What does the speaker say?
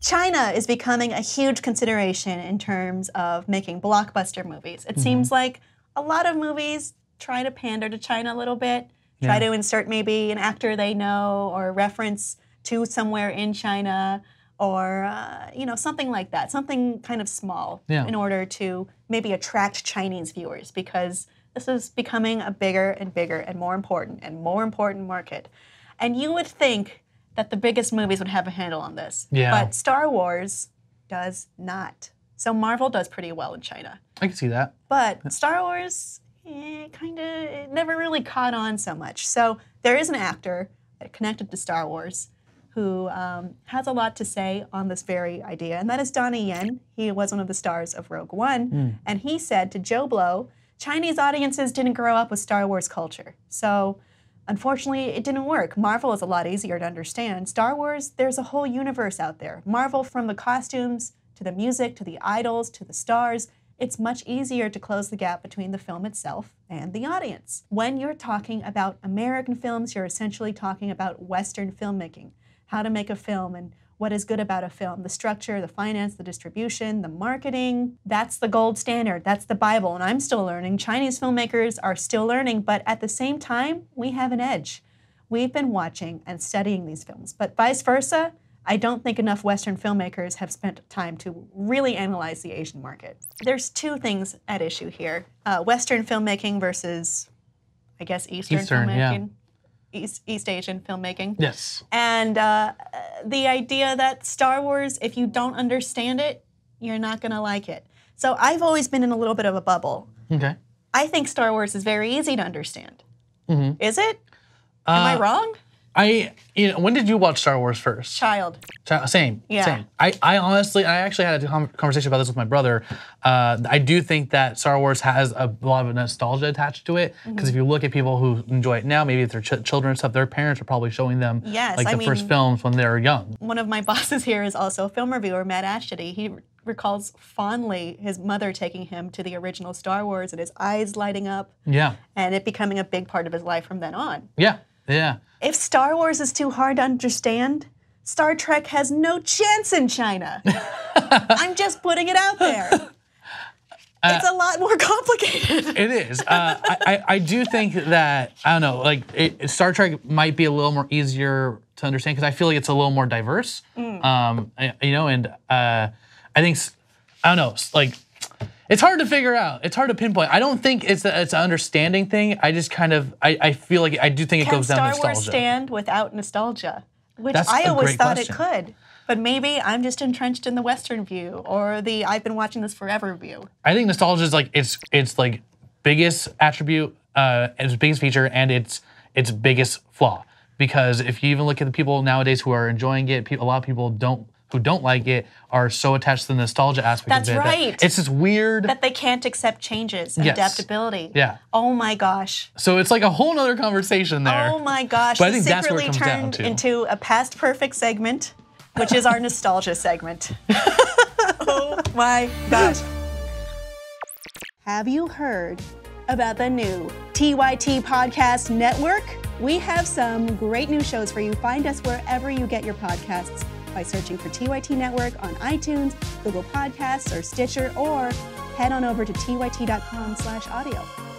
China is becoming a huge consideration in terms of making blockbuster movies. It seems like a lot of movies try to pander to China a little bit, try to insert maybe an actor they know or reference to somewhere in China or something like that, something kind of small in order to maybe attract Chinese viewers because this is becoming a bigger and bigger and more important market. And you would think that the biggest movies would have a handle on this. Yeah. But Star Wars does not. So Marvel does pretty well in China. I can see that. But Star Wars, it never really caught on so much. So there is an actor connected to Star Wars who has a lot to say on this very idea, and that is Donnie Yen. He was one of the stars of Rogue One, and he said to Joe Blow, Chinese audiences didn't grow up with Star Wars culture. So unfortunately, it didn't work. Marvel is a lot easier to understand. Star Wars, there's a whole universe out there. Marvel, from the costumes, to the music, to the idols, to the stars, it's much easier to close the gap between the film itself and the audience. When you're talking about American films, you're essentially talking about Western filmmaking, how to make a film and what is good about a film, the structure, the finance, the distribution, the marketing. That's the gold standard. That's the Bible, and I'm still learning. Chinese filmmakers are still learning, but at the same time, we have an edge. We've been watching and studying these films, but vice versa, I don't think enough Western filmmakers have spent time to really analyze the Asian market. There's two things at issue here. Western filmmaking versus, I guess, Eastern filmmaking. East Asian filmmaking. Yes. And the idea that Star Wars, if you don't understand it, you're not going to like it. So I've always been in a little bit of a bubble. Okay. I think Star Wars is very easy to understand. Is it? Am I wrong? When did you watch Star Wars first? Child. Same. I honestly, I actually had a conversation about this with my brother. I do think that Star Wars has a lot of nostalgia attached to it, because if you look at people who enjoy it now, maybe if they're children and stuff, their parents are probably showing them the first films when they were young. One of my bosses here is also a film reviewer, Matt Acevedo. He recalls fondly his mother taking him to the original Star Wars and his eyes lighting up. Yeah. And it becoming a big part of his life from then on. Yeah. If Star Wars is too hard to understand, Star Trek has no chance in China. I'm just putting it out there. It's a lot more complicated. It is. I do think that, I don't know, Star Trek might be a little more easier to understand because I feel like it's a little more diverse. And I think, I don't know, it's hard to figure out. It's hard to pinpoint. I don't think it's an understanding thing. I just kind of, I feel like, I do think it goes down to nostalgia. Can Star Wars stand without nostalgia? Which I always thought it could. But maybe I'm just entrenched in the Western view or the I've been watching this forever view. I think nostalgia is it's biggest attribute, its biggest feature, and its biggest flaw. Because if you even look at the people nowadays who are enjoying it, a lot of people who don't like it are so attached to the nostalgia aspect of it. That's right. It's just weird. That they can't accept changes and adaptability. Yeah. Oh my gosh. So it's like a whole nother conversation there. Oh my gosh. But I think that's where it comes down to. Secretly turned into a past perfect segment, which is our nostalgia segment. Oh my gosh. Have you heard about the new TYT Podcast Network? We have some great new shows for you. Find us wherever you get your podcasts by searching for TYT Network on iTunes, Google Podcasts, or Stitcher, or head on over to tyt.com/audio.